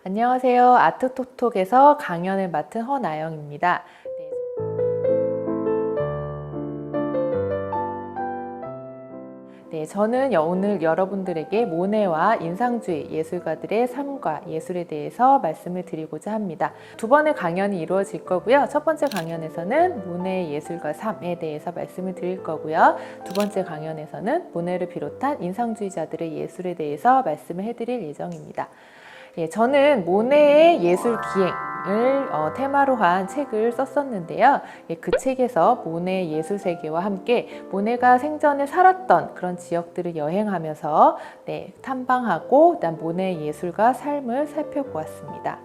안녕하세요. 아트톡톡에서 강연을 맡은 허나영입니다. 저는 오늘 여러분들에게 모네와 인상주의 예술가들의 삶과 예술에 대해서 말씀을 드리고자 합니다. 두 번의 강연이 이루어질 거고요. 첫 번째 강연에서는 모네 예술가 삶에 대해서 말씀을 드릴 거고요. 두 번째 강연에서는 모네를 비롯한 인상주의자들의 예술에 대해서 말씀을 해드릴 예정입니다. 저는 모네의 예술 기행을 테마로 한 책을 썼었는데요. 그 책에서 모네의 예술 세계와 함께 모네가 생전에 살았던 그런 지역들을 여행하면서 탐방하고 그다음 모네의 예술과 삶을 살펴보았습니다.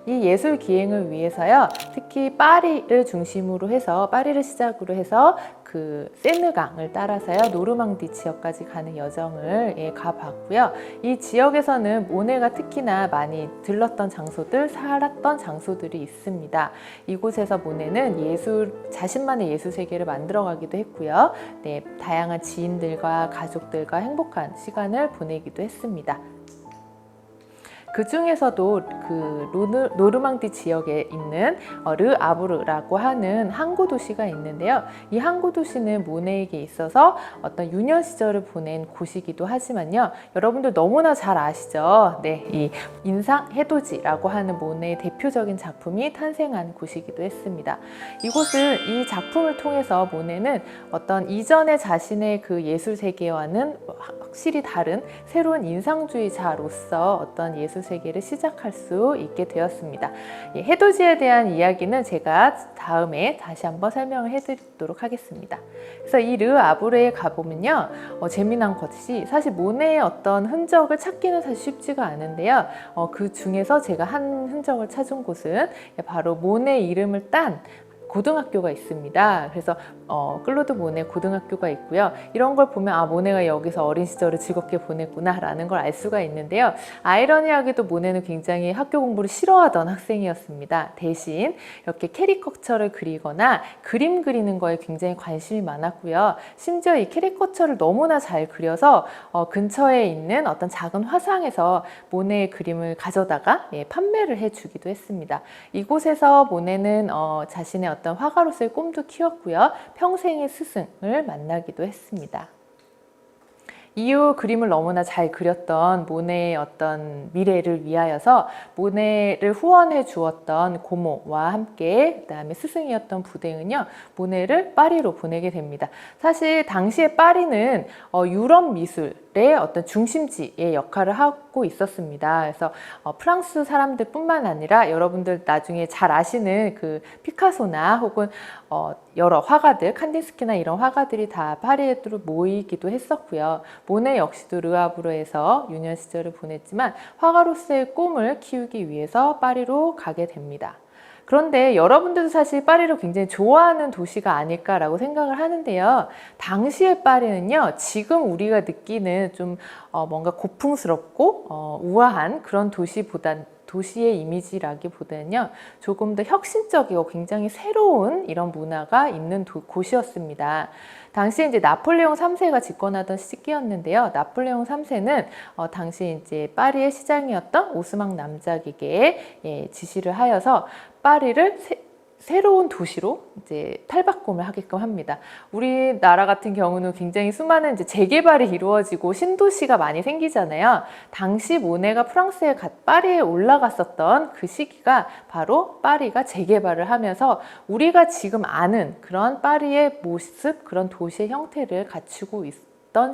이 예술 기행을 위해서요, 특히 파리를 중심으로 해서 파리를 시작으로 해서 그 세느강을 따라서요 노르망디 지역까지 가는 여정을 가봤고요. 이 지역에서는 모네가 특히나 많이 들렀던 장소들, 살았던 장소들이 있습니다. 이곳에서 모네는 자신만의 예술 세계를 만들어가기도 했고요. 다양한 지인들과 가족들과 행복한 시간을 보내기도 했습니다. 그 중에서도 그 노르망디 지역에 있는 르 아브르라고 하는 항구 도시가 있는데요. 이 항구 도시는 모네에게 있어서 어떤 유년 시절을 보낸 곳이기도 하지만요. 여러분들 너무나 잘 아시죠? 이 인상 해돋이라고 하는 모네의 대표적인 작품이 탄생한 곳이기도 했습니다. 이 작품을 통해서 모네는 어떤 이전의 자신의 그 예술 세계와는 확실히 다른 새로운 인상주의자로서 어떤 예술 세계를 시작할 수 있게 되었습니다. 해돋이에 대한 이야기는 제가 다음에 다시 한번 설명을 해드리도록 하겠습니다. 그래서 이 르 아브르에 가보면요, 재미난 것이 사실 모네의 어떤 흔적을 찾기는 사실 쉽지가 않은데요. 그 중에서 제가 한 흔적을 찾은 곳은 바로 모네 이름을 딴 고등학교가 있습니다. 그래서 클로드 모네 고등학교가 있고요. 이런 걸 보면 모네가 여기서 어린 시절을 즐겁게 보냈구나 라는 걸 알 수가 있는데요. 아이러니하게도 모네는 굉장히 학교 공부를 싫어하던 학생이었습니다. 대신 이렇게 캐리커처를 그리거나 그림 그리는 거에 굉장히 관심이 많았고요. 심지어 이 캐리커처를 너무나 잘 그려서 근처에 있는 어떤 작은 화상에서 모네의 그림을 가져다가 판매를 해주기도 했습니다. 이곳에서 모네는 자신의 어떤 화가로서의 꿈도 키웠고요. 평생의 스승을 만나기도 했습니다. 이후 그림을 너무나 잘 그렸던 모네의 어떤 미래를 위하여서 모네를 후원해 주었던 고모와 함께 그다음에 스승이었던 부댕은요, 모네를 파리로 보내게 됩니다. 사실 당시에 파리는 유럽 미술의 어떤 중심지의 역할을 하고 있었습니다. 그래서 프랑스 사람들 뿐만 아니라 여러분들 나중에 잘 아시는 그 피카소나 혹은 여러 화가들, 칸디스키나 이런 화가들이 다 파리에 모이기도 했었고요. 모네 역시도 르아브르에서 유년 시절을 보냈지만 화가로서의 꿈을 키우기 위해서 파리로 가게 됩니다. 그런데 여러분들도 사실 파리를 굉장히 좋아하는 도시가 아닐까라고 생각을 하는데요. 당시의 파리는요, 지금 우리가 느끼는 좀 뭔가 고풍스럽고 우아한 그런 도시의 이미지라기보다는요, 조금 더 혁신적이고 굉장히 새로운 이런 문화가 있는 곳이었습니다. 당시에 이제 나폴레옹 3세가 집권하던 시기였는데요. 나폴레옹 3세는 당시 이제 파리의 시장이었던 오스망 남작에게 지시를 하여서 파리를 새로운 도시로 이제 탈바꿈을 하게끔 합니다. 우리나라 같은 경우는 굉장히 수많은 이제 재개발이 이루어지고 신도시가 많이 생기잖아요. 당시 모네가 프랑스에 파리에 올라갔었던 그 시기가 바로 파리가 재개발을 하면서 우리가 지금 아는 그런 파리의 모습, 그런 도시의 형태를 갖추고 있던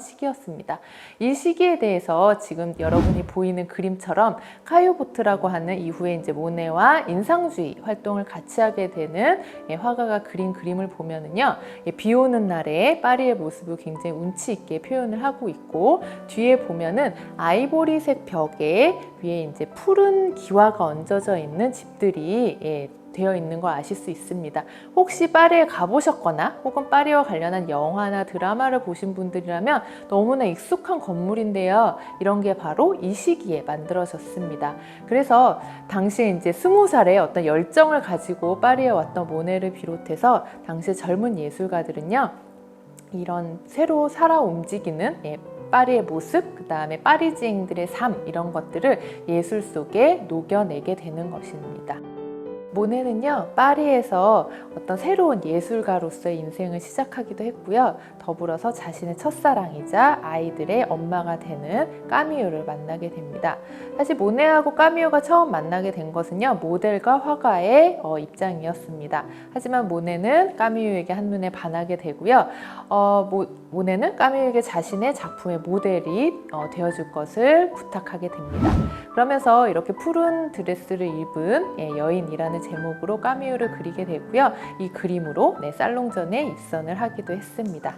시기였습니다. 이 시기에 대해서 지금 여러분이 보이는 그림처럼 카요보트라고 하는 이후에 이제 모네와 인상주의 활동을 같이 하게 되는 화가가 그린 그림을 보면은요, 비 오는 날에 파리의 모습을 굉장히 운치 있게 표현을 하고 있고, 뒤에 보면은 아이보리색 벽에 위에 이제 푸른 기와가 얹어져 있는 집들이 되어 있는 거 아실 수 있습니다. 혹시 파리에 가보셨거나 혹은 파리와 관련한 영화나 드라마를 보신 분들이라면 너무나 익숙한 건물인데요. 이런 게 바로 이 시기에 만들어졌습니다. 그래서 당시에 이제 20살의 어떤 열정을 가지고 파리에 왔던 모네를 비롯해서 당시 젊은 예술가들은요, 이런 새로 살아 움직이는 파리의 모습, 그 다음에 파리지앵들의 삶, 이런 것들을 예술 속에 녹여내게 되는 것입니다. 모네는요, 파리에서 어떤 새로운 예술가로서의 인생을 시작하기도 했고요. 더불어서 자신의 첫사랑이자 아이들의 엄마가 되는 까미유를 만나게 됩니다. 사실 모네하고 까미유가 처음 만나게 된 것은요, 모델과 화가의 입장이었습니다. 하지만 모네는 까미유에게 한눈에 반하게 되고요. 모네는 까미유에게 자신의 작품의 모델이 되어줄 것을 부탁하게 됩니다. 그러면서 이렇게 푸른 드레스를 입은 여인이라는 제목으로 까미유를 그리게 되고요. 이 그림으로 살롱전에 입선을 하기도 했습니다.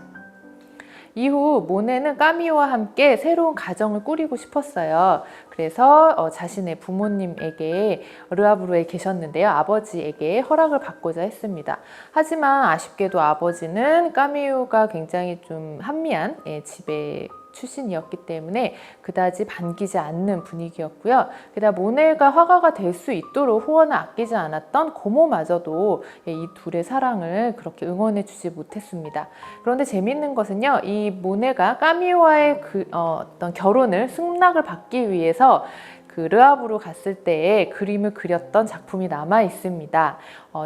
이후 모네는 까미유와 함께 새로운 가정을 꾸리고 싶었어요. 그래서 자신의 부모님에게 르아브르에 계셨는데요. 아버지에게 허락을 받고자 했습니다. 하지만 아쉽게도 아버지는 까미유가 굉장히 좀 한미한 집에 출신이었기 때문에 그다지 반기지 않는 분위기였고요. 게다가 모네가 화가가 될 수 있도록 후원을 아끼지 않았던 고모마저도 이 둘의 사랑을 그렇게 응원해 주지 못했습니다. 그런데 재미있는 것은요, 이 모네가 까미유와의 어떤 결혼을 승낙을 받기 위해서 그 르아브르 갔을 때에 그림을 그렸던 작품이 남아 있습니다.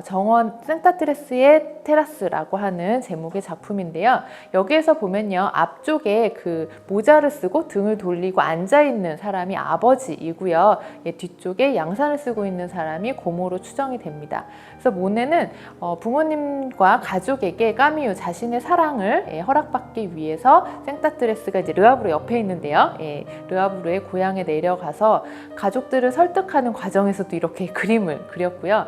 정원 생타트레스의 테라스라고 하는 제목의 작품인데요. 여기에서 보면요, 앞쪽에 그 모자를 쓰고 등을 돌리고 앉아있는 사람이 아버지이고요. 뒤쪽에 양산을 쓰고 있는 사람이 고모로 추정이 됩니다. 그래서 모네는 부모님과 가족에게 까미유 자신의 사랑을 허락받기 위해서 생타트레스가 이제 르아브르 옆에 있는데요. 르아브르의 고향에 내려가서 가족들을 설득하는 과정에서도 이렇게 그림을 그렸고요.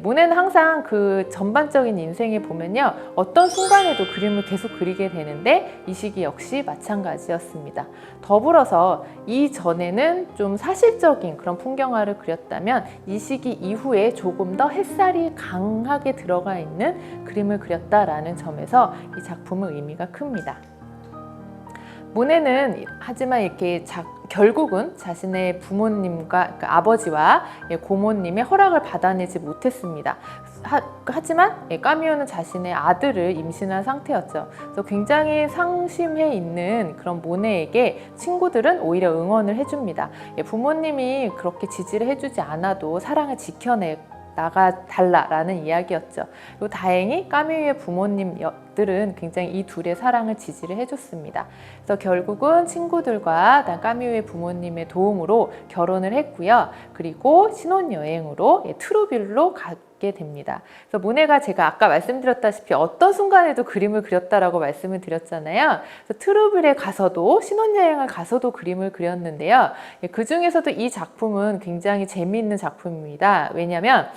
모네는 항상 그 전반적인 인생에 보면요, 어떤 순간에도 그림을 계속 그리게 되는데 이 시기 역시 마찬가지였습니다. 더불어서 이전에는 좀 사실적인 그런 풍경화를 그렸다면 이 시기 이후에 조금 더 햇살이 강하게 들어가 있는 그림을 그렸다라는 점에서 이 작품의 의미가 큽니다. 모네는 하지만 이렇게 결국은 자신의 부모님과, 그러니까 아버지와 고모님의 허락을 받아내지 못했습니다. 하지만 까미유는 자신의 아들을 임신한 상태였죠. 그래서 굉장히 상심해 있는 그런 모네에게 친구들은 오히려 응원을 해줍니다. 부모님이 그렇게 지지를 해주지 않아도 사랑을 나가달라라는 이야기였죠. 그리고 다행히 까미유의 부모님들은 굉장히 이 둘의 사랑을 지지를 해줬습니다. 그래서 결국은 친구들과 까미유의 부모님의 도움으로 결혼을 했고요. 그리고 신혼여행으로 트루빌로 가게 됩니다. 그래서 모네가 제가 아까 말씀드렸다시피 어떤 순간에도 그림을 그렸다라고 말씀을 드렸잖아요. 그래서 트루빌에 가서도 신혼여행을 가서도 그림을 그렸는데요. 그 중에서도 이 작품은 굉장히 재미있는 작품입니다. 왜냐하면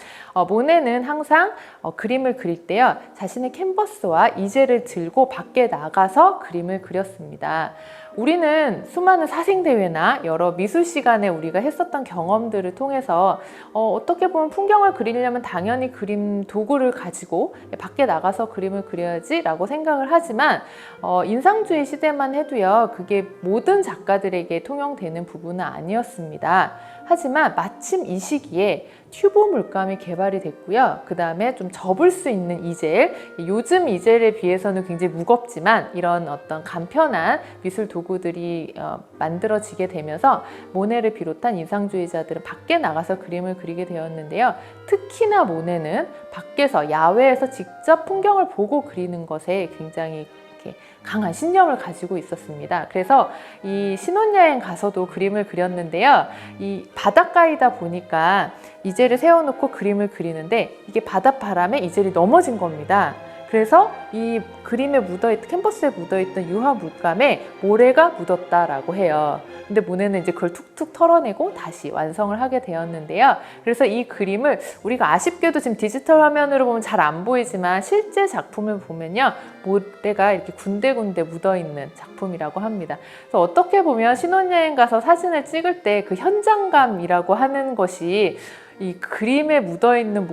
모네는 항상 그림을 그릴 때요, 자신의 캔버스와 이젤을 들고 밖에 나가서 그림을 그렸습니다. 우리는 수많은 사생대회나 여러 미술 시간에 우리가 했었던 경험들을 통해서 어떻게 보면 풍경을 그리려면 당연히 그림 도구를 가지고 밖에 나가서 그림을 그려야지 라고 생각을 하지만 인상주의 시대만 해도요, 그게 모든 작가들에게 통용되는 부분은 아니었습니다. 하지만 마침 이 시기에 튜브 물감이 개발이 됐고요. 그 다음에 좀 접을 수 있는 이젤, 요즘 이젤에 비해서는 굉장히 무겁지만 이런 어떤 간편한 미술 도구들이 만들어지게 되면서 모네를 비롯한 인상주의자들은 밖에 나가서 그림을 그리게 되었는데요. 특히나 모네는 밖에서 야외에서 직접 풍경을 보고 그리는 것에 굉장히 강한 신념을 가지고 있었습니다. 그래서 이 신혼여행 가서도 그림을 그렸는데요. 이 바닷가이다 보니까 이젤을 세워놓고 그림을 그리는데 이게 바닷바람에 이젤이 넘어진 겁니다. 그래서 이 그림에 묻어있던, 캔버스에 묻어있던 유화 물감에 모래가 묻었다라고 해요. 근데 모네는 이제 그걸 툭툭 털어내고 다시 완성을 하게 되었는데요. 그래서 이 그림을 우리가 아쉽게도 지금 디지털 화면으로 보면 잘 안 보이지만 실제 작품을 보면요, 모래가 이렇게 군데군데 묻어있는 작품이라고 합니다. 그래서 어떻게 보면 신혼여행 가서 사진을 찍을 때 그 현장감이라고 하는 것이 이 그림에 묻어있는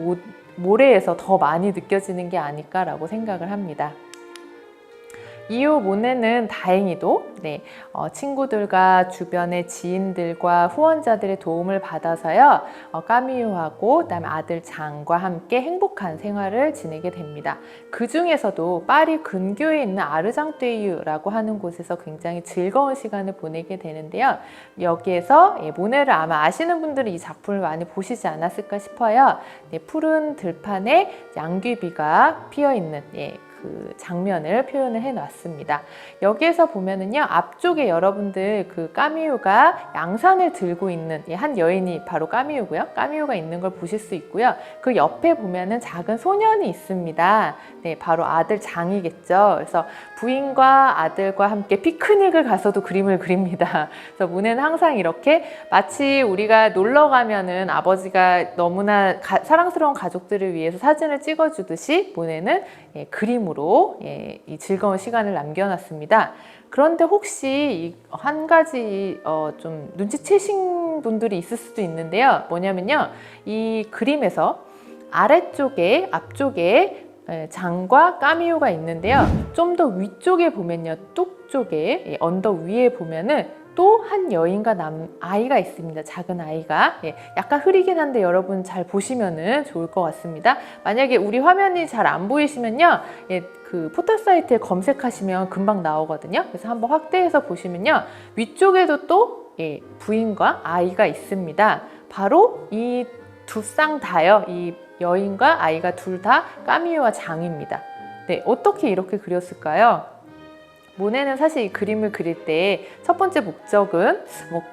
모래에서 더 많이 느껴지는 게 아닐까라고 생각을 합니다. 이후 모네는 다행히도 친구들과 주변의 지인들과 후원자들의 도움을 받아서요, 까미유하고 그다음에 아들 장과 함께 행복한 생활을 지내게 됩니다. 그 중에서도 파리 근교에 있는 아르장떼유라고 하는 곳에서 굉장히 즐거운 시간을 보내게 되는데요. 여기에서 모네를 아마 아시는 분들은 이 작품을 많이 보시지 않았을까 싶어요. 푸른 들판에 양귀비가 피어 있는 그 장면을 표현을 해 놨습니다. 여기에서 보면은요, 앞쪽에 여러분들 그 까미유가 양산을 들고 있는 한 여인이 바로 까미유고요. 까미유가 있는 걸 보실 수 있고요. 그 옆에 보면은 작은 소년이 있습니다. 바로 아들 장이겠죠. 그래서 부인과 아들과 함께 피크닉을 가서도 그림을 그립니다. 그래서 모네는 항상 이렇게 마치 우리가 놀러 가면은 아버지가 너무나 사랑스러운 가족들을 위해서 사진을 찍어주듯이 모네는 그림으로 이 즐거운 시간을 남겨놨습니다. 그런데 혹시 한 가지 좀 눈치채신 분들이 있을 수도 있는데요. 뭐냐면요, 이 그림에서 아래쪽에 앞쪽에 장과 까미유가 있는데요. 좀 더 위쪽에 보면요, 뚝 쪽에 언덕 위에 보면은 또 한 여인과 아이가 있습니다. 작은 아이가. 약간 흐리긴 한데 여러분 잘 보시면은 좋을 것 같습니다. 만약에 우리 화면이 잘 안 보이시면요, 그 포털 사이트에 검색하시면 금방 나오거든요. 그래서 한번 확대해서 보시면요, 위쪽에도 또 부인과 아이가 있습니다. 바로 이 두 쌍 다요, 이 여인과 아이가 둘 다 까미유와 장입니다. 어떻게 이렇게 그렸을까요? 모네는 사실 이 그림을 그릴 때 첫 번째 목적은,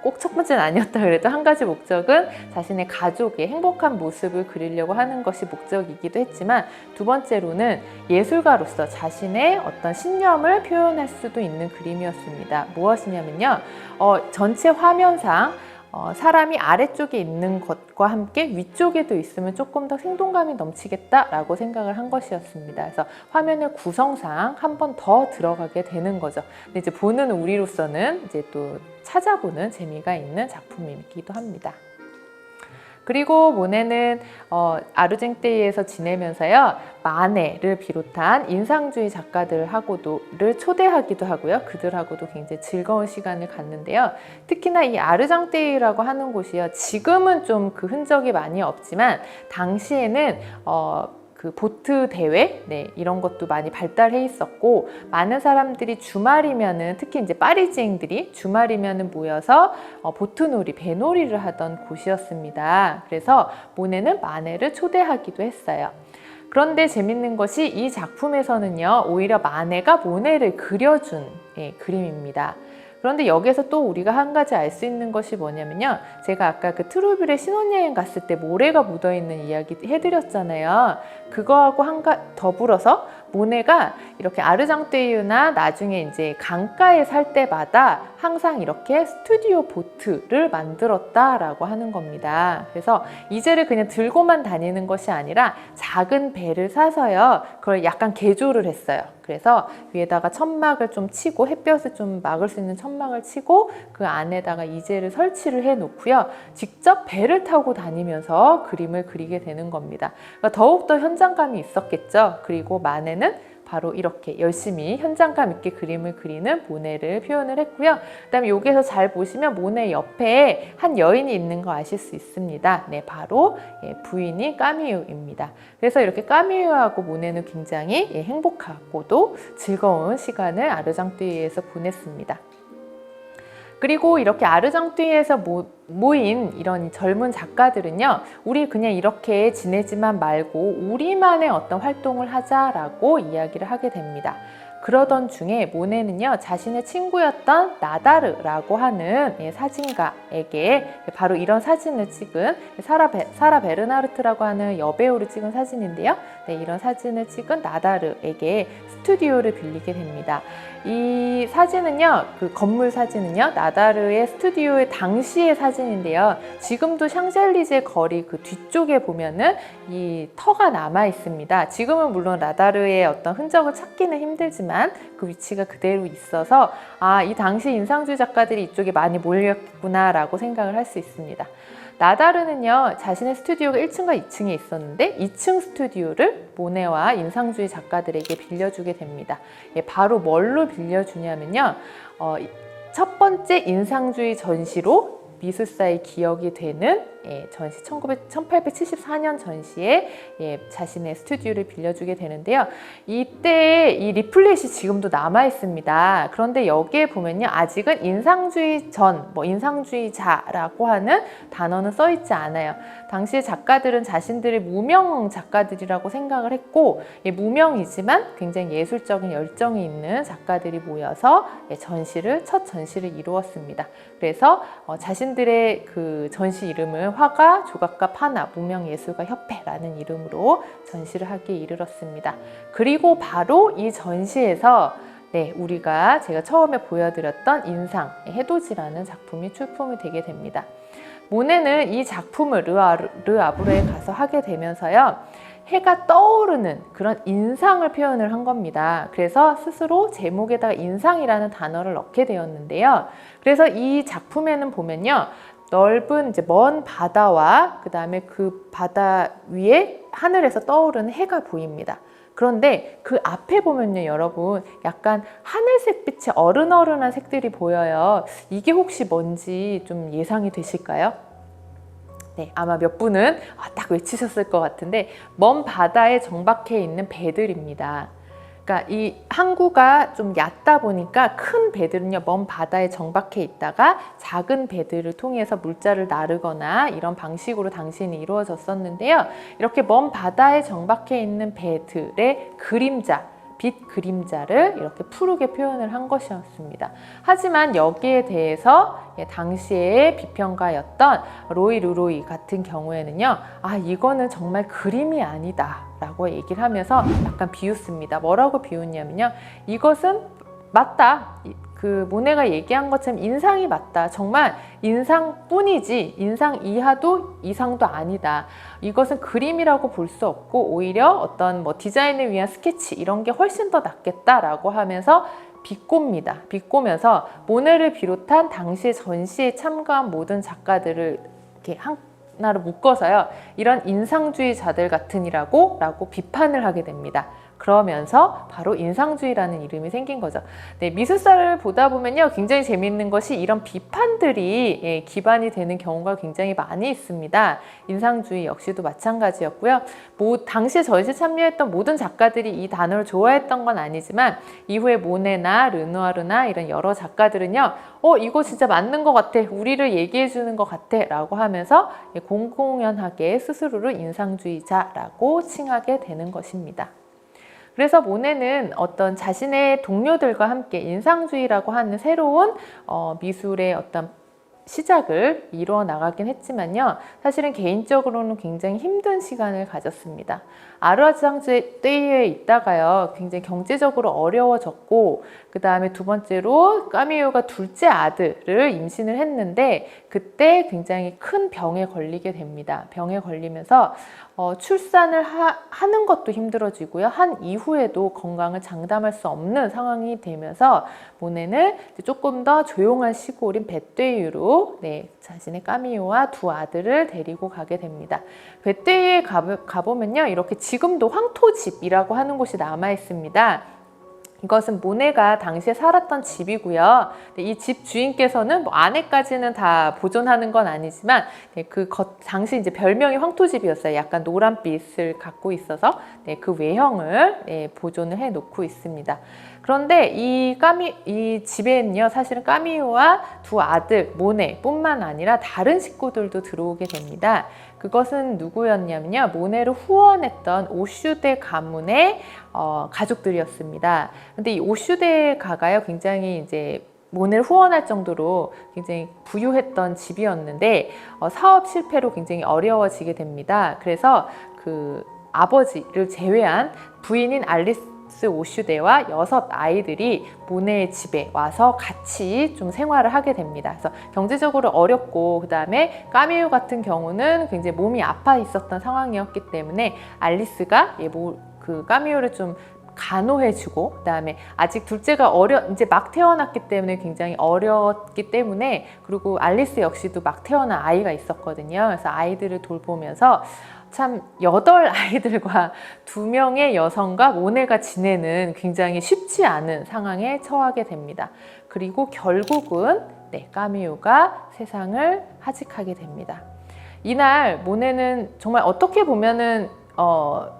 꼭 첫 번째는 아니었다 그래도 한 가지 목적은 자신의 가족의 행복한 모습을 그리려고 하는 것이 목적이기도 했지만, 두 번째로는 예술가로서 자신의 어떤 신념을 표현할 수도 있는 그림이었습니다. 무엇이냐면요, 전체 화면상 사람이 아래쪽에 있는 것과 함께 위쪽에도 있으면 조금 더 생동감이 넘치겠다라고 생각을 한 것이었습니다. 그래서 화면의 구성상 한 번 더 들어가게 되는 거죠. 근데 이제 보는 우리로서는 이제 또 찾아보는 재미가 있는 작품이기도 합니다. 그리고 모네는 아르쟁떼이에서 지내면서요, 마네를 비롯한 인상주의 작가들을 초대하기도 하고요. 그들하고도 굉장히 즐거운 시간을 갖는데요. 특히나 이 아르장떼이라고 하는 곳이요, 지금은 좀 그 흔적이 많이 없지만 당시에는 그 보트 대회 이런 것도 많이 발달해 있었고, 많은 사람들이 주말이면은, 특히 이제 파리지앵들이 주말이면은 모여서 보트놀이, 배놀이를 하던 곳이었습니다. 그래서 모네는 마네를 초대하기도 했어요. 그런데 재밌는 것이 이 작품에서는요, 오히려 마네가 모네를 그려준 그림입니다. 그런데 여기서 또 우리가 한 가지 알 수 있는 것이 뭐냐면요, 제가 아까 그 트루빌에 신혼여행 갔을 때 모래가 묻어있는 이야기 해드렸잖아요. 그거하고 더불어서 모네가 이렇게 아르장떼유나 나중에 이제 강가에 살 때마다 항상 이렇게 스튜디오 보트를 만들었다라고 하는 겁니다. 그래서 이제를 그냥 들고만 다니는 것이 아니라 작은 배를 사서요, 그걸 약간 개조를 했어요. 그래서 위에다가 천막을 좀 치고, 햇볕을 좀 막을 수 있는 천막을 치고, 그 안에다가 이젤을 설치를 해 놓고요, 직접 배를 타고 다니면서 그림을 그리게 되는 겁니다. 그러니까 더욱더 현장감이 있었겠죠. 그리고 마네는 바로 이렇게 열심히 현장감 있게 그림을 그리는 모네를 표현을 했고요. 그 다음에 여기서 잘 보시면 모네 옆에 한 여인이 있는 거 아실 수 있습니다. 바로 부인이 까미유입니다. 그래서 이렇게 까미유하고 모네는 굉장히 행복하고도 즐거운 시간을 아르장떼이에서 보냈습니다. 그리고 이렇게 아르장떼이에서 모인 이런 젊은 작가들은요, 우리 그냥 이렇게 지내지만 말고 우리만의 어떤 활동을 하자라고 이야기를 하게 됩니다. 그러던 중에 모네는요, 자신의 친구였던 나다르라고 하는 사진가에게 바로 이런 사진을 찍은 사라 베르나르트라고 하는 여배우를 찍은 사진인데요, 이런 사진을 찍은 나다르에게 스튜디오를 빌리게 됩니다. 이 사진은요, 그 건물 사진은요, 나다르의 스튜디오의 당시의 사진인데요, 지금도 샹젤리제 거리 그 뒤쪽에 보면은 이 터가 남아 있습니다. 지금은 물론 나다르의 어떤 흔적을 찾기는 힘들지만 그 위치가 그대로 있어서, 이 당시 인상주의 작가들이 이쪽에 많이 몰렸구나 라고 생각을 할 수 있습니다. 나다르는요, 자신의 스튜디오가 1층과 2층에 있었는데 2층 스튜디오를 모네와 인상주의 작가들에게 빌려주게 됩니다. 바로 뭘로 빌려주냐면요, 첫 번째 인상주의 전시로 미술사의 기억이 되는 전시 1874년 전시에 자신의 스튜디오를 빌려주게 되는데요. 이때 이 리플렛이 지금도 남아 있습니다. 그런데 여기에 보면요, 아직은 인상주의 전, 인상주의자라고 하는 단어는 써 있지 않아요. 당시 작가들은 자신들이 무명 작가들이라고 생각을 했고, 무명이지만 굉장히 예술적인 열정이 있는 작가들이 모여서 첫 전시를 이루었습니다. 그래서 자신들의 그 전시 이름을 화가, 조각가, 파나, 무명예술가 협회라는 이름으로 전시를 하기에 이르렀습니다. 그리고 바로 이 전시에서 제가 처음에 보여드렸던 인상, 해돋이라는 작품이 출품이 되게 됩니다. 모네는 이 작품을 르아브르에 가서 하게 되면서요, 해가 떠오르는 그런 인상을 표현을 한 겁니다. 그래서 스스로 제목에다가 인상이라는 단어를 넣게 되었는데요. 그래서 이 작품에는 보면요, 넓은 먼 바다와 그 다음에 그 바다 위에 하늘에서 떠오르는 해가 보입니다. 그런데 그 앞에 보면요, 여러분, 약간 하늘색 빛의 어른어른한 색들이 보여요. 이게 혹시 뭔지 좀 예상이 되실까요? 아마 몇 분은 딱 외치셨을 것 같은데, 먼 바다에 정박해 있는 배들입니다. 그러니까 이 항구가 좀 얕다 보니까 큰 배들은요, 먼 바다에 정박해 있다가 작은 배들을 통해서 물자를 나르거나 이런 방식으로 당시에는 이루어졌었는데요. 이렇게 먼 바다에 정박해 있는 배들의 그림자, 빛 그림자를 이렇게 푸르게 표현을 한 것이었습니다. 하지만 여기에 대해서 당시의 비평가였던 로이 르로이 같은 경우에는요, 이거는 정말 그림이 아니다 라고 얘기를 하면서 약간 비웃습니다. 뭐라고 비웃냐면요, 이것은 맞다, 그 모네가 얘기한 것처럼 인상이 맞다. 정말 인상뿐이지 인상 이상도 아니다. 이것은 그림이라고 볼 수 없고 오히려 어떤 디자인을 위한 스케치 이런 게 훨씬 더 낫겠다라고 하면서 비꼽니다. 비꼬면서 모네를 비롯한 당시 전시에 참가한 모든 작가들을 이렇게 하나로 묶어서요, 이런 인상주의자들 같으니라고 비판을 하게 됩니다. 그러면서 바로 인상주의라는 이름이 생긴 거죠. 미술사를 보다 보면요, 굉장히 재미있는 것이 이런 비판들이 기반이 되는 경우가 굉장히 많이 있습니다. 인상주의 역시도 마찬가지였고요. 당시에 전시 참여했던 모든 작가들이 이 단어를 좋아했던 건 아니지만 이후에 모네나 르누아르나 이런 여러 작가들은요, 이거 진짜 맞는 것 같아, 우리를 얘기해 주는 것 같아 라고 하면서 공공연하게 스스로를 인상주의자라고 칭하게 되는 것입니다. 그래서 모네는 어떤 자신의 동료들과 함께 인상주의라고 하는 새로운 미술의 어떤 시작을 이루어 나가긴 했지만요, 사실은 개인적으로는 굉장히 힘든 시간을 가졌습니다. 아르와즈상제에 있다가요, 굉장히 경제적으로 어려워졌고, 그 다음에 두 번째로 까미유가 둘째 아들을 임신을 했는데 그때 굉장히 큰 병에 걸리게 됩니다. 병에 걸리면서 출산을 하는 것도 힘들어지고요, 한 이후에도 건강을 장담할 수 없는 상황이 되면서 모네는 조금 더 조용한 시골인 베떼유로 자신의 까미유와 두 아들을 데리고 가게 됩니다. 베떼유에 가보면요, 이렇게 지금도 황토집이라고 하는 곳이 남아 있습니다. 이것은 모네가 당시에 살았던 집이고요. 이 집 주인께서는 안에까지는 다 보존하는 건 아니지만 당시 이제 별명이 황토집이었어요. 약간 노란빛을 갖고 있어서 그 외형을 보존을 해 놓고 있습니다. 그런데 이 집에는요, 사실은 까미유와 두 아들 모네뿐만 아니라 다른 식구들도 들어오게 됩니다. 그것은 누구였냐면요, 모네를 후원했던 오슈데 가문의 가족들이었습니다. 근데 이 오슈데 가가요, 굉장히 이제 모네를 후원할 정도로 굉장히 부유했던 집이었는데 사업 실패로 굉장히 어려워지게 됩니다. 그래서 그 아버지를 제외한 부인인 알리스 오슈데와 6 아이들이 모네의 집에 와서 같이 좀 생활을 하게 됩니다. 그래서 경제적으로 어렵고, 그 다음에 까미유 같은 경우는 굉장히 몸이 아파 있었던 상황이었기 때문에 알리스가 그 까미유를 좀 간호해주고, 그다음에 아직 둘째가 이제 막 태어났기 때문에 굉장히 어렸기 때문에, 그리고 알리스 역시도 막 태어난 아이가 있었거든요. 그래서 아이들을 돌보면서 참 8아이들과 2명의 여성과 모네가 지내는 굉장히 쉽지 않은 상황에 처하게 됩니다. 그리고 결국은 까미유가 세상을 하직하게 됩니다. 이날 모네는 정말 어떻게 보면은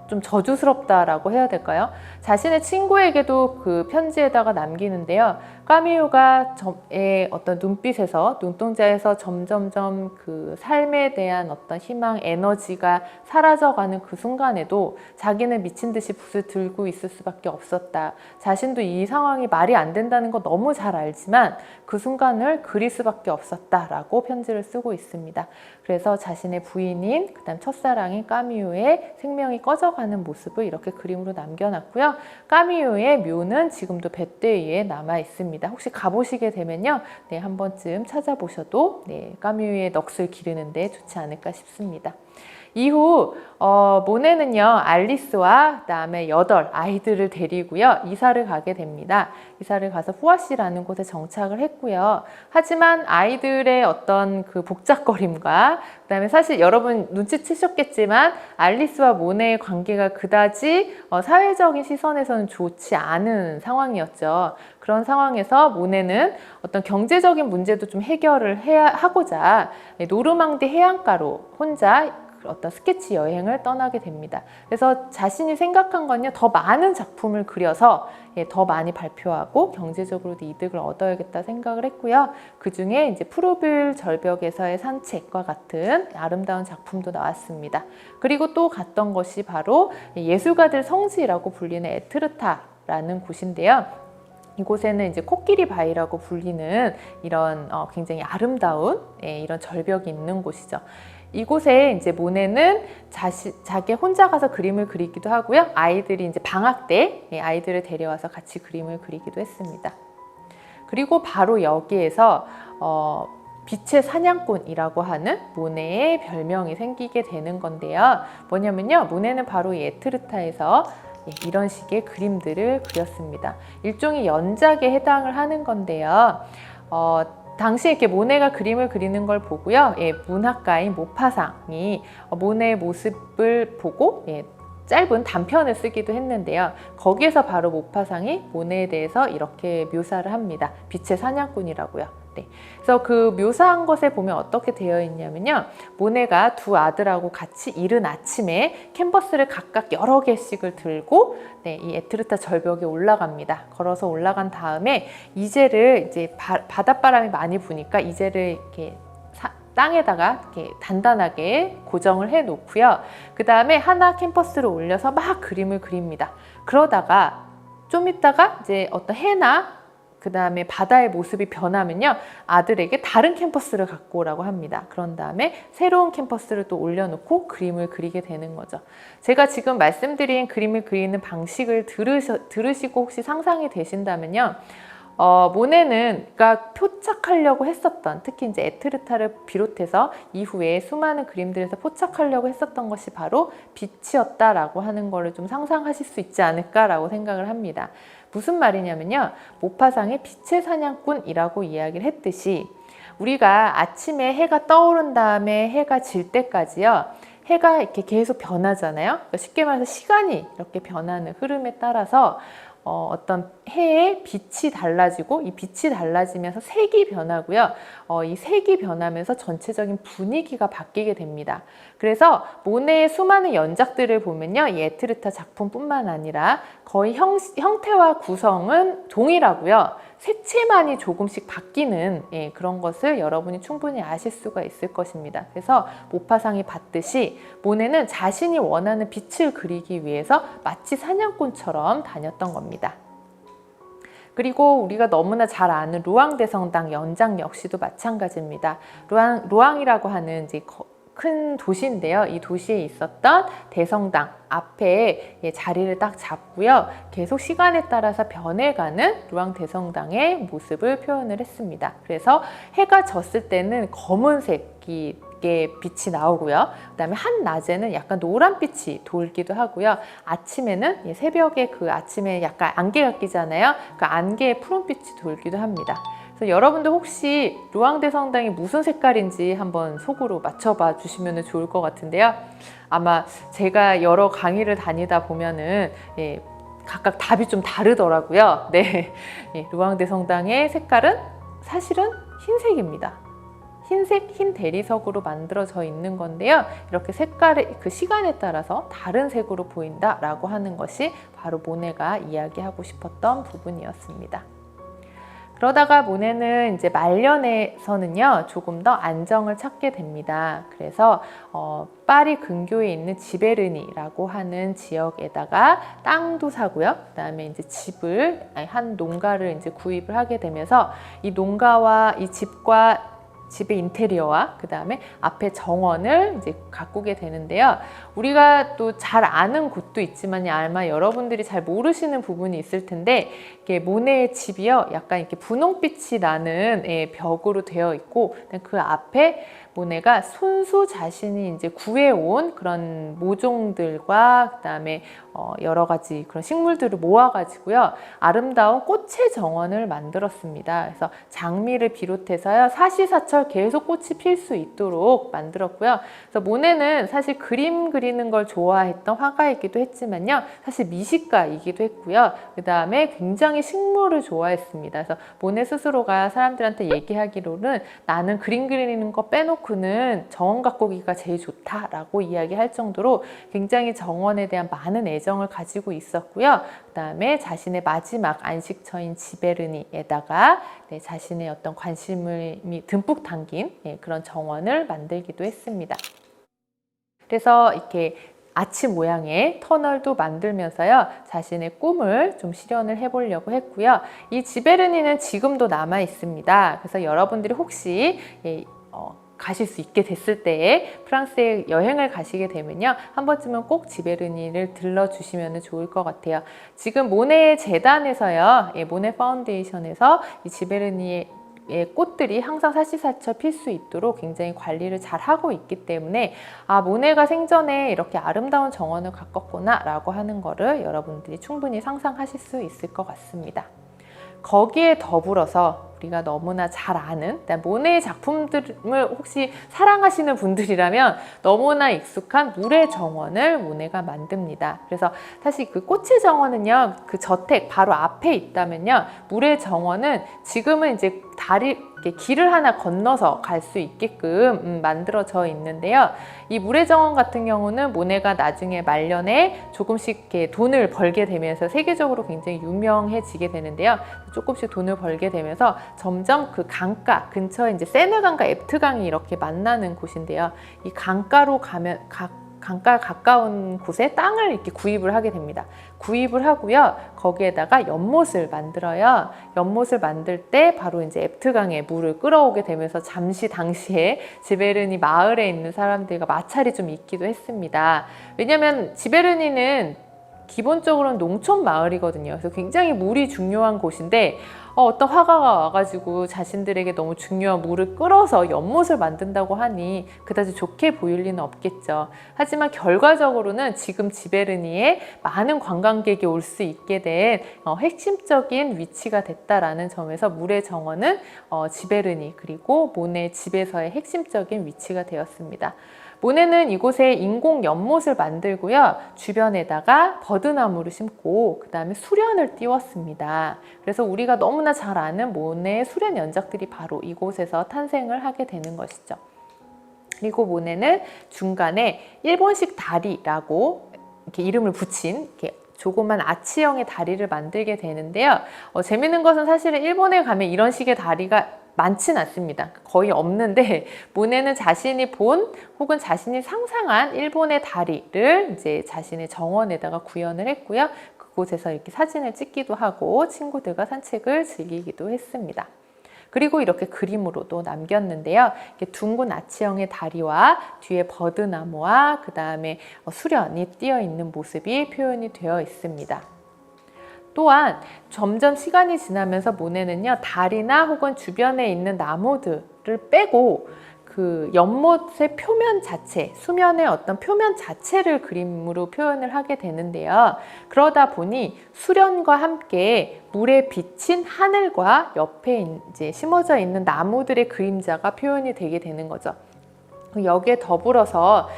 좀 저주스럽다라고 해야 될까요? 자신의 친구에게도 그 편지에다가 남기는데요. 까미유가의 어떤 눈빛에서, 눈동자에서 점점점 그 삶에 대한 어떤 희망, 에너지가 사라져가는 그 순간에도 자기는 미친 듯이 붓을 들고 있을 수밖에 없었다. 자신도 이 상황이 말이 안 된다는 거 너무 잘 알지만 그 순간을 그릴 수밖에 없었다라고 편지를 쓰고 있습니다. 그래서 자신의 부인인, 그다음 첫사랑인 까미유의 생명이 꺼져가는 모습을 이렇게 그림으로 남겨놨고요. 까미유의 묘는 지금도 뱃대위에 남아 있습니다. 혹시 가보시게 되면요, 한 번쯤 찾아보셔도 까미유의 넋을 기르는데 좋지 않을까 싶습니다. 이후 모네는요, 알리스와 그다음에 8아이들을 데리고요, 이사를 가게 됩니다. 이사를 가서 후아시라는 곳에 정착을 했고요. 하지만 아이들의 어떤 그 복잡거림과 그다음에 사실 여러분 눈치채셨겠지만 알리스와 모네의 관계가 그다지 사회적인 시선에서는 좋지 않은 상황이었죠. 그런 상황에서 모네는 어떤 경제적인 문제도 좀 해결을 하고자 노르망디 해안가로 혼자 어떤 스케치 여행을 떠나게 됩니다. 그래서 자신이 생각한 건요, 더 많은 작품을 그려서 더 많이 발표하고 경제적으로도 이득을 얻어야겠다 생각을 했고요. 그 중에 이제 프로빌 절벽에서의 산책과 같은 아름다운 작품도 나왔습니다. 그리고 또 갔던 것이 바로 예술가들 성지라고 불리는 에트르타라는 곳인데요. 이곳에는 이제 코끼리 바위라고 불리는 이런 굉장히 아름다운 이런 절벽이 있는 곳이죠. 이곳에 이제 모네는 자기 혼자 가서 그림을 그리기도 하고요. 아이들이 이제 방학 때 아이들을 데려와서 같이 그림을 그리기도 했습니다. 그리고 바로 여기에서 빛의 사냥꾼이라고 하는 모네의 별명이 생기게 되는 건데요. 뭐냐면요, 모네는 바로 이 에트르타에서 이런 식의 그림들을 그렸습니다. 일종의 연작에 해당을 하는 건데요. 당시에 이렇게 모네가 그림을 그리는 걸 보고요, 문학가인 모파상이 모네의 모습을 보고 짧은 단편을 쓰기도 했는데요. 거기에서 바로 모파상이 모네에 대해서 이렇게 묘사를 합니다. 빛의 사냥꾼이라고요. 그래서 그 묘사한 것에 보면 어떻게 되어 있냐면요, 모네가 2 아들하고 같이 이른 아침에 캔버스를 각각 여러 개씩을 들고 이 에트르타 절벽에 올라갑니다. 걸어서 올라간 다음에 이젤을 이제 바닷바람이 많이 부니까 이젤을 이렇게 땅에다가 이렇게 단단하게 고정을 해 놓고요. 그 다음에 하나 캔버스를 올려서 막 그림을 그립니다. 그러다가 좀 있다가 이제 어떤 해나 그 다음에 바다의 모습이 변하면요, 아들에게 다른 캔버스를 갖고 오라고 합니다. 그런 다음에 새로운 캔버스를 또 올려놓고 그림을 그리게 되는 거죠. 제가 지금 말씀드린 그림을 그리는 방식을 들으시고 혹시 상상이 되신다면요, 모네는 그러니까 포착하려고 했었던, 특히 이제 에트르타를 비롯해서 이후에 수많은 그림들에서 포착하려고 했었던 것이 바로 빛이었다라고 하는 거를 좀 상상하실 수 있지 않을까라고 생각을 합니다. 무슨 말이냐면요, 모파상의 빛의 사냥꾼이라고 이야기를 했듯이 우리가 아침에 해가 떠오른 다음에 해가 질 때까지요, 해가 이렇게 계속 변하잖아요. 그러니까 쉽게 말해서 시간이 이렇게 변하는 흐름에 따라서 어떤 해의 빛이 달라지고, 이 빛이 달라지면서 색이 변하고요. 이 색이 변하면서 전체적인 분위기가 바뀌게 됩니다. 그래서 모네의 수많은 연작들을 보면요, 이 에트르타 작품뿐만 아니라 거의 형태와 구성은 동일하고요. 색채만이 조금씩 바뀌는 그런 것을 여러분이 충분히 아실 수가 있을 것입니다. 그래서 모파상이 봤듯이 모네는 자신이 원하는 빛을 그리기 위해서 마치 사냥꾼처럼 다녔던 겁니다. 그리고 우리가 너무나 잘 아는 루앙 대성당 연장 역시도 마찬가지입니다. 루앙이라고 하는 이제 큰 도시인데요. 이 도시에 있었던 대성당 앞에 자리를 딱 잡고요, 계속 시간에 따라서 변해가는 루앙 대성당의 모습을 표현을 했습니다. 그래서 해가 졌을 때는 검은색이 붉게 빛이 나오고요. 그다음에 한낮에는 약간 노란빛이 돌기도 하고요. 아침에는 새벽에 그 아침에 약간 안개가 끼잖아요. 그 안개에 푸른빛이 돌기도 합니다. 그래서 여러분들 혹시 루앙대 성당이 무슨 색깔인지 한번 속으로 맞춰봐 주시면 좋을 것 같은데요. 아마 제가 여러 강의를 다니다 보면은 각각 답이 좀 다르더라고요. 네, 루앙대 성당의 색깔은 사실은 흰색입니다. 흰색 흰 대리석으로 만들어져 있는 건데요. 이렇게 색깔의 그 시간에 따라서 다른 색으로 보인다라고 하는 것이 바로 모네가 이야기하고 싶었던 부분이었습니다. 그러다가 모네는 이제 말년에서는요 조금 더 안정을 찾게 됩니다. 그래서 파리 근교에 있는 지베르니라고 하는 지역에다가 땅도 사고요. 그다음에 이제 한 농가를 이제 구입을 하게 되면서 이 농가와 이 집의 인테리어와 그 다음에 앞에 정원을 이제 가꾸게 되는데요. 우리가 또 잘 아는 곳도 있지만 아마 여러분들이 잘 모르시는 부분이 있을 텐데 이게 모네의 집이요. 약간 이렇게 분홍빛이 나는 벽으로 되어 있고 그 앞에 모네가 손수 자신이 이제 구해온 그런 모종들과 그다음에 여러 가지 그런 식물들을 모아가지고요. 아름다운 꽃의 정원을 만들었습니다. 그래서 장미를 비롯해서요. 사시사철 계속 꽃이 필 수 있도록 만들었고요. 그래서 모네는 사실 그림 그리는 걸 좋아했던 화가이기도 했지만요. 사실 미식가이기도 했고요. 그 다음에 굉장히 식물을 좋아했습니다. 그래서 모네 스스로가 사람들한테 얘기하기로는 나는 그림 그리는 거 빼놓고는 정원 가꾸기가 제일 좋다라고 이야기할 정도로 굉장히 정원에 대한 많은 애정을 가지고 있었고요. 그 다음에 자신의 마지막 안식처인 지베르니에다가 자신의 어떤 관심을 듬뿍 담긴 그런 정원을 만들기도 했습니다. 그래서 이렇게 아치 모양의 터널도 만들면서요. 자신의 꿈을 좀 실현을 해보려고 했고요. 이 지베르니는 지금도 남아 있습니다. 그래서 여러분들이 혹시 가실 수 있게 됐을 때에 프랑스에 여행을 가시게 되면요. 한 번쯤은 꼭 지베르니를 들러주시면 좋을 것 같아요. 지금 모네 재단에서요. 모네 파운데이션에서 이 지베르니의 꽃들이 항상 사시사철 필 수 있도록 굉장히 관리를 잘 하고 있기 때문에 모네가 생전에 이렇게 아름다운 정원을 가꿨구나 라고 하는 거를 여러분들이 충분히 상상하실 수 있을 것 같습니다. 거기에 더불어서 우리가 너무나 잘 아는 모네의 작품들을 혹시 사랑하시는 분들이라면 너무나 익숙한 물의 정원을 모네가 만듭니다. 그래서 사실 그 꽃의 정원은요, 그 저택 바로 앞에 있다면요, 물의 정원은 지금은 이제 길을 하나 건너서 갈 수 있게끔 만들어져 있는데요. 이 물의 정원 같은 경우는 모네가 나중에 말년에 조금씩 이렇게 돈을 벌게 되면서 세계적으로 굉장히 유명해지게 되는데요. 조금씩 돈을 벌게 되면서 점점 그 강가 근처에 이제 세느강과 앱트강이 이렇게 만나는 곳인데요. 이 강가로 가면 강가 가까운 곳에 땅을 이렇게 구입을 하게 됩니다. 구입을 하고요. 거기에다가 연못을 만들어요. 연못을 만들 때 바로 이제 앱트강에 물을 끌어오게 되면서 잠시 당시에 지베르니 마을에 있는 사람들과 마찰이 좀 있기도 했습니다. 왜냐면 지베르니는 기본적으로는 농촌 마을이거든요. 그래서 굉장히 물이 중요한 곳인데 어떤 화가가 와가지고 자신들에게 너무 중요한 물을 끌어서 연못을 만든다고 하니 그다지 좋게 보일 리는 없겠죠. 하지만 결과적으로는 지금 지베르니에 많은 관광객이 올 수 있게 된 핵심적인 위치가 됐다라는 점에서 물의 정원은 지베르니 그리고 모네 집에서의 핵심적인 위치가 되었습니다. 모네는 이곳에 인공 연못을 만들고요. 주변에다가 버드나무를 심고 그 다음에 수련을 띄웠습니다. 그래서 우리가 너무나 잘 아는 모네의 수련 연작들이 바로 이곳에서 탄생을 하게 되는 것이죠. 그리고 모네는 중간에 일본식 다리라고 이렇게 이름을 붙인 이렇게 조그만 아치형의 다리를 만들게 되는데요. 재밌는 것은 사실은 일본에 가면 이런 식의 다리가 많진 않습니다. 거의 없는데 모네는 자신이 본 혹은 자신이 상상한 일본의 다리를 이제 자신의 정원에다가 구현을 했고요. 그곳에서 이렇게 사진을 찍기도 하고 친구들과 산책을 즐기기도 했습니다. 그리고 이렇게 그림으로도 남겼는데요. 이렇게 둥근 아치형의 다리와 뒤에 버드나무와 그 다음에 수련이 띄어 있는 모습이 표현이 되어 있습니다. 또한 점점 시간이 지나면서 모네는요, 다리나 혹은 주변에 있는 나무들을 빼고 그 연못의 표면 자체, 수면의 어떤 표면 자체를 그림으로 표현을 하게 되는데요. 그러다 보니 수련과 함께 물에 비친 하늘과 옆에 이제 심어져 있는 나무들의 그림자가 표현이 되게 되는 거죠. 여기에 더불어서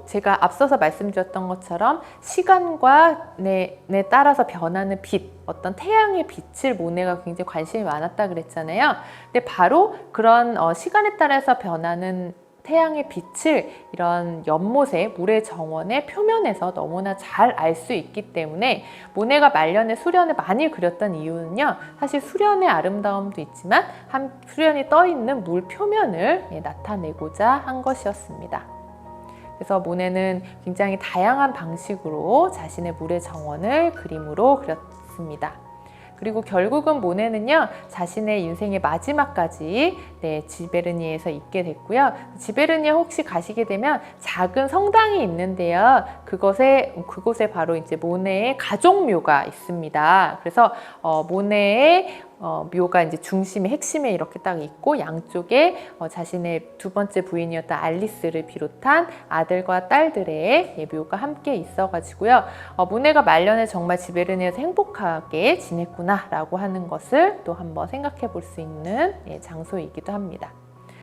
제가 앞서서 말씀드렸던 것처럼 시간과 내 따라서 변하는 빛, 어떤 태양의 빛을 모네가 굉장히 관심이 많았다 그랬잖아요. 근데 바로 그런 시간에 따라서 변하는 태양의 빛을 이런 연못의 물의 정원의 표면에서 너무나 잘 알 수 있기 때문에 모네가 말년에 수련을 많이 그렸던 이유는요, 사실 수련의 아름다움도 있지만 수련이 떠 있는 물 표면을 나타내고자 한 것이었습니다. 그래서 모네는 굉장히 다양한 방식으로 자신의 물의 정원을 그림으로 그렸습니다. 그리고 결국은 모네는요, 자신의 인생의 마지막까지 지베르니에서 있게 됐고요. 지베르니에 혹시 가시게 되면 작은 성당이 있는데요. 그곳에 바로 이제 모네의 가족묘가 있습니다. 그래서 모네의 묘가 이제 중심에 핵심에 이렇게 딱 있고, 양쪽에 자신의 두 번째 부인이었던 알리스를 비롯한 아들과 딸들의 묘가 함께 있어가지고요. 모네가 말년에 정말 지베르니에서 행복하게 지냈구나라고 하는 것을 또 한번 생각해 볼 수 있는 장소이기도 합니다.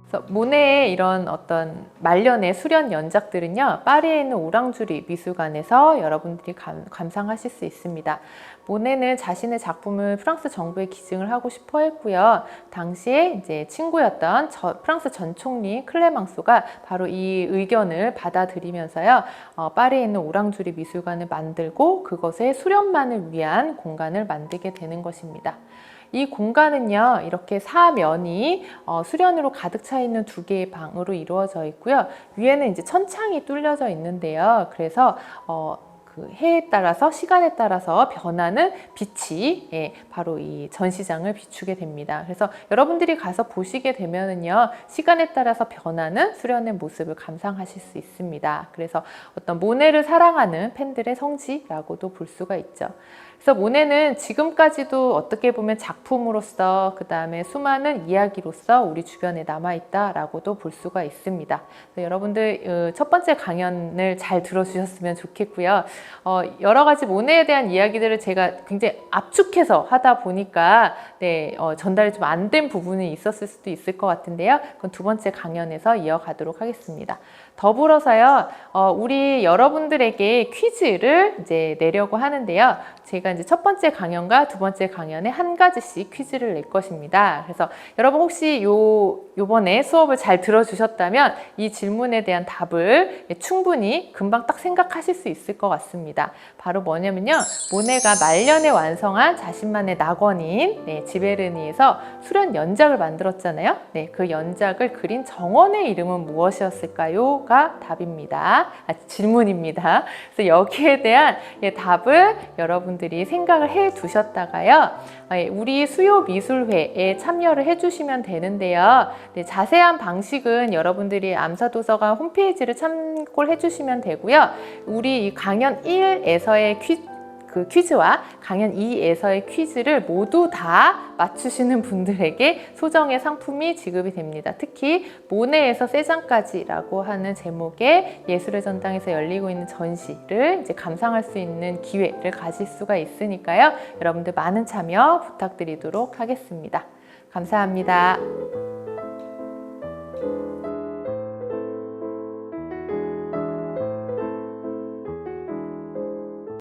그래서 모네의 이런 어떤 말년의 수련 연작들은요, 파리에 있는 오랑주리 미술관에서 여러분들이 감상하실 수 있습니다. 모네는 자신의 작품을 프랑스 정부에 기증을 하고 싶어 했고요. 당시에 이제 친구였던 프랑스 전 총리 클레망소가 바로 이 의견을 받아들이면서요, 파리에 있는 오랑주리 미술관을 만들고 그것에 수련만을 위한 공간을 만들게 되는 것입니다. 이 공간은요, 이렇게 사면이 수련으로 가득 차 있는 두 개의 방으로 이루어져 있고요. 위에는 이제 천창이 뚫려져 있는데요. 그래서 그 해에 따라서, 시간에 따라서 변하는 빛이 바로 이 전시장을 비추게 됩니다. 그래서 여러분들이 가서 보시게 되면은요, 시간에 따라서 변하는 수련의 모습을 감상하실 수 있습니다. 그래서 어떤 모네를 사랑하는 팬들의 성지라고도 볼 수가 있죠. 그래서 모네는 지금까지도 어떻게 보면 작품으로서, 그 다음에 수많은 이야기로서 우리 주변에 남아있다라고도 볼 수가 있습니다. 여러분들 첫 번째 강연을 잘 들어주셨으면 좋겠고요. 여러 가지 모네에 대한 이야기들을 제가 굉장히 압축해서 하다 보니까 전달이 좀 안 된 부분이 있었을 수도 있을 것 같은데요. 그건 두 번째 강연에서 이어가도록 하겠습니다. 더불어서요, 우리 여러분들에게 퀴즈를 이제 내려고 하는데요. 제가 이제 첫 번째 강연과 두 번째 강연에 한 가지씩 퀴즈를 낼 것입니다. 그래서 여러분 혹시 요번에 수업을 잘 들어주셨다면 이 질문에 대한 답을 충분히 금방 딱 생각하실 수 있을 것 같습니다. 바로 뭐냐면요, 모네가 말년에 완성한 자신만의 낙원인 지베르니에서 수련 연작을 만들었잖아요. 그 연작을 그린 정원의 이름은 무엇이었을까요? 가 답입니다. 질문입니다. 그래서 여기에 대한 답을 여러분들이 생각을 해 두셨다가요, 우리 수요미술회에 참여를 해주시면 되는데요. 자세한 방식은 여러분들이 암사도서관 홈페이지를 참고를 해주시면 되고요. 우리 이 강연 1에서의 퀴즈와 강연 2에서의 퀴즈를 모두 다 맞추시는 분들에게 소정의 상품이 지급이 됩니다. 특히 모네에서 세잔까지라고 하는 제목의 예술의 전당에서 열리고 있는 전시를 이제 감상할 수 있는 기회를 가질 수가 있으니까요. 여러분들 많은 참여 부탁드리도록 하겠습니다. 감사합니다.